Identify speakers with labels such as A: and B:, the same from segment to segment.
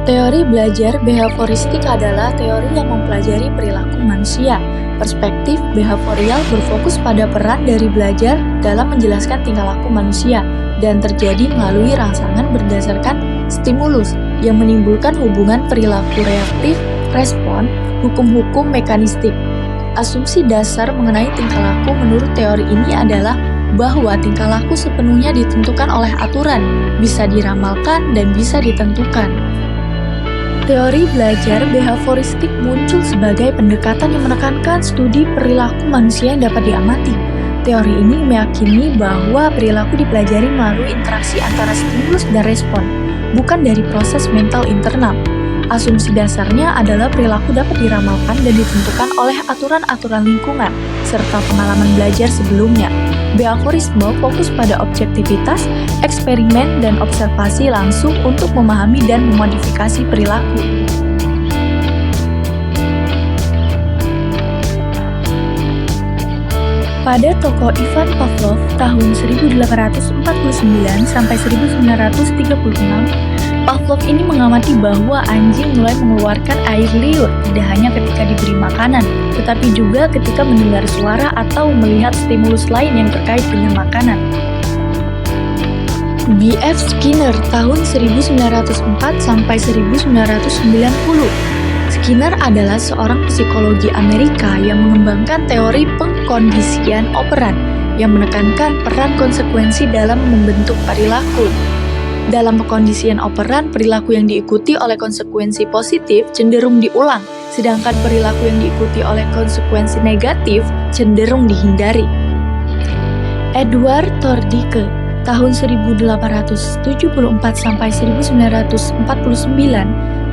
A: Teori belajar behavioristik adalah teori yang mempelajari perilaku manusia. Perspektif behavioral berfokus pada peran dari belajar dalam menjelaskan tingkah laku manusia dan terjadi melalui rangsangan berdasarkan stimulus yang menimbulkan hubungan perilaku reaktif, respon, hukum-hukum mekanistik. Asumsi dasar mengenai tingkah laku menurut teori ini adalah bahwa tingkah laku sepenuhnya ditentukan oleh aturan, bisa diramalkan dan bisa ditentukan. Teori belajar behavioristik muncul sebagai pendekatan yang menekankan studi perilaku manusia yang dapat diamati. Teori ini meyakini bahwa perilaku dipelajari melalui interaksi antara stimulus dan respon, bukan dari proses mental internal. Asumsi dasarnya adalah perilaku dapat diramalkan dan ditentukan oleh aturan-aturan lingkungan, serta pengalaman belajar sebelumnya. Behaviorisme fokus pada objektivitas, eksperimen, dan observasi langsung untuk memahami dan memodifikasi perilaku. Pada tokoh Ivan Pavlov tahun 1849 sampai 1936, Pavlov ini mengamati bahwa anjing mulai mengeluarkan air liur tidak hanya ketika diberi makanan, tetapi juga ketika mendengar suara atau melihat stimulus lain yang terkait dengan makanan. B.F. Skinner tahun 1904 sampai 1990. Skinner adalah seorang psikologi Amerika yang mengembangkan teori pengkondisian operan yang menekankan peran konsekuensi dalam membentuk perilaku. Dalam pengkondisian operan, perilaku yang diikuti oleh konsekuensi positif cenderung diulang, sedangkan perilaku yang diikuti oleh konsekuensi negatif cenderung dihindari. Edward Thorndike tahun 1874 sampai 1949,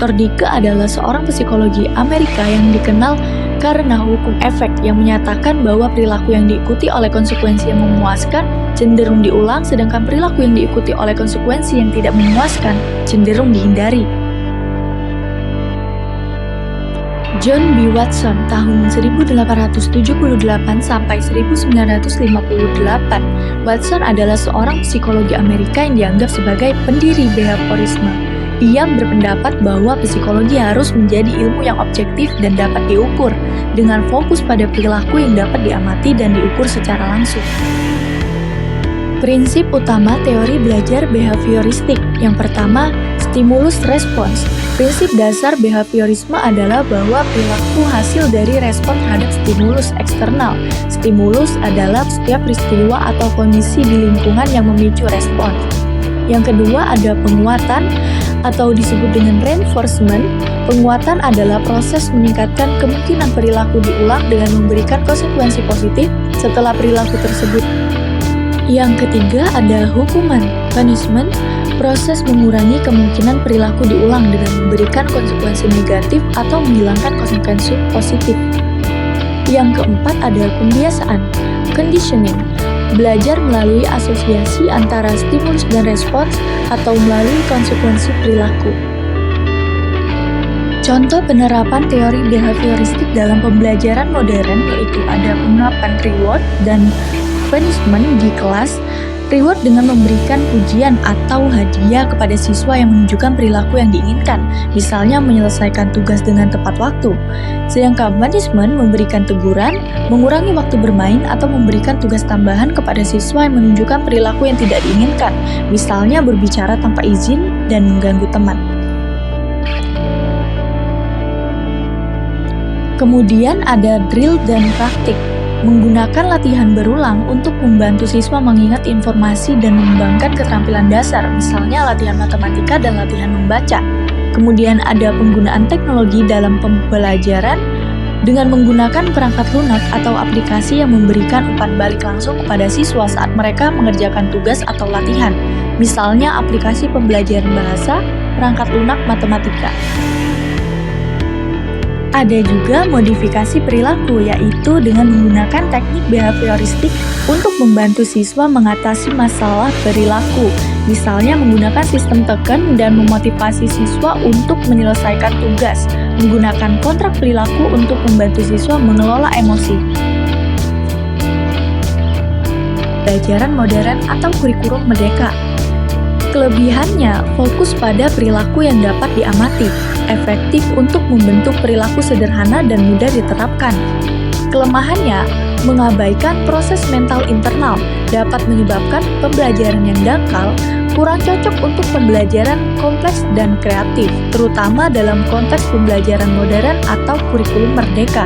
A: Thorndike adalah seorang psikologi Amerika yang dikenal karena hukum efek yang menyatakan bahwa perilaku yang diikuti oleh konsekuensi yang memuaskan cenderung diulang, sedangkan perilaku yang diikuti oleh konsekuensi yang tidak memuaskan cenderung dihindari. John B. Watson tahun 1878 sampai 1958. Watson adalah seorang psikologi Amerika yang dianggap sebagai pendiri behaviorisme. Ia berpendapat bahwa psikologi harus menjadi ilmu yang objektif dan dapat diukur, dengan fokus pada perilaku yang dapat diamati dan diukur secara langsung. Prinsip utama teori belajar behavioristik. Yang pertama, stimulus respons. Prinsip dasar behaviorisme adalah bahwa perilaku hasil dari respon terhadap stimulus eksternal. Stimulus adalah setiap peristiwa atau kondisi di lingkungan yang memicu respon. Yang kedua ada penguatan atau disebut dengan reinforcement. Penguatan adalah proses meningkatkan kemungkinan perilaku diulang dengan memberikan konsekuensi positif setelah perilaku tersebut. Yang ketiga ada hukuman, punishment, proses mengurangi kemungkinan perilaku diulang dengan memberikan konsekuensi negatif atau menghilangkan konsekuensi positif. Yang keempat ada pembiasaan, conditioning, belajar melalui asosiasi antara stimulus dan respons atau melalui konsekuensi perilaku. Contoh penerapan teori behavioristik dalam pembelajaran modern yaitu ada penerapan reward dan punishment di kelas. Reward dengan memberikan pujian atau hadiah kepada siswa yang menunjukkan perilaku yang diinginkan, misalnya menyelesaikan tugas dengan tepat waktu. Sedangkan punishment memberikan teguran, mengurangi waktu bermain, atau memberikan tugas tambahan kepada siswa yang menunjukkan perilaku yang tidak diinginkan, misalnya berbicara tanpa izin dan mengganggu teman. Kemudian ada drill dan praktik. Menggunakan latihan berulang untuk membantu siswa mengingat informasi dan mengembangkan keterampilan dasar, misalnya latihan matematika dan latihan membaca. Kemudian ada penggunaan teknologi dalam pembelajaran dengan menggunakan perangkat lunak atau aplikasi yang memberikan umpan balik langsung kepada siswa saat mereka mengerjakan tugas atau latihan, misalnya aplikasi pembelajaran bahasa, perangkat lunak matematika. Ada juga modifikasi perilaku, yaitu dengan menggunakan teknik behavioristik untuk membantu siswa mengatasi masalah perilaku. Misalnya menggunakan sistem tekan dan memotivasi siswa untuk menyelesaikan tugas, menggunakan kontrak perilaku untuk membantu siswa mengelola emosi. pembelajaran modern atau kurikulum merdeka. Kelebihannya fokus pada perilaku yang dapat diamati, efektif untuk membentuk perilaku sederhana dan mudah diterapkan. Kelemahannya, mengabaikan proses mental internal, dapat menyebabkan pembelajaran yang dangkal, kurang cocok untuk pembelajaran kompleks dan kreatif, terutama dalam konteks pembelajaran modern atau kurikulum merdeka.